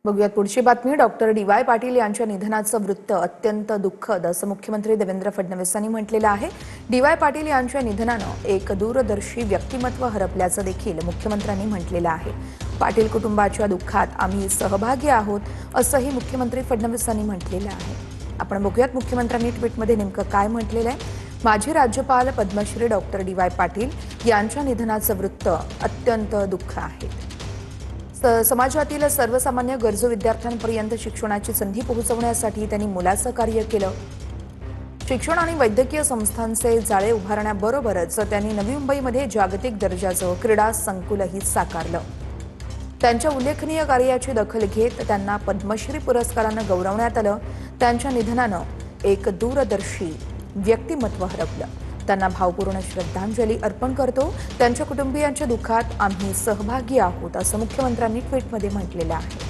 बघूयात पुढची बातमी। Doctor DY. पाटील यांच्या निधनाचं वृत्त अत्यंत दुःखद असं मुख्यमंत्री देवेंद्र फडणवीसांनी म्हटलेलं आहे। डी.वाय. पाटील यांच्या निधनानं एक दूरदर्शी व्यक्तिमत्व हरपल्याचं देखील मुख्यमंत्र्यांनी म्हटलेलं आहे। पाटील कुटुंबाच्या दुःखात आम्ही सहभागी आहोत असंही मुख्यमंत्री फडणवीसांनी म्हटलेलं आहे। आपण बघूयात मुख्यमंत्र्यांनी ट्विटमध्ये नेमकं काय म्हटलेलं आहे। माजी राज्यपाल पद्मश्री डॉक्टर डी.वाय. पाटील यांच्या निधनाचं वृत्त अत्यंत दुःख आहे। समाजातील सर्वसामान्य गरजू विद्यार्थ्यांपर्यंत शिक्षणाची संधी पोहोचवण्यासाठी त्यांनी मोलाचं कार्य केलं। शिक्षण आणि वैद्यकीय संस्थांचे जाळे उभारण्याबरोबरच त्यांनी नवी मुंबईमध्ये जागतिक दर्जाचं क्रीडा संकुलही साकारलं। त्यांच्या उल्लेखनीय कार्याची दखल घेत त्यांना पद्मश्री पुरस्कारानं गौरवण्यात आलं। त्यांच्या निधनानं एक दूरदर्शी व्यक्तिमत्व हरपलं। त्यांना भावपूर्ण श्रद्धांजली अर्पण करतो। त्यांच्या कुटुंबियांच्या दुःखात आम्ही सहभागी आहोत असं मुख्यमंत्र्यांनी ट्विटमध्ये म्हटलेलं आहे।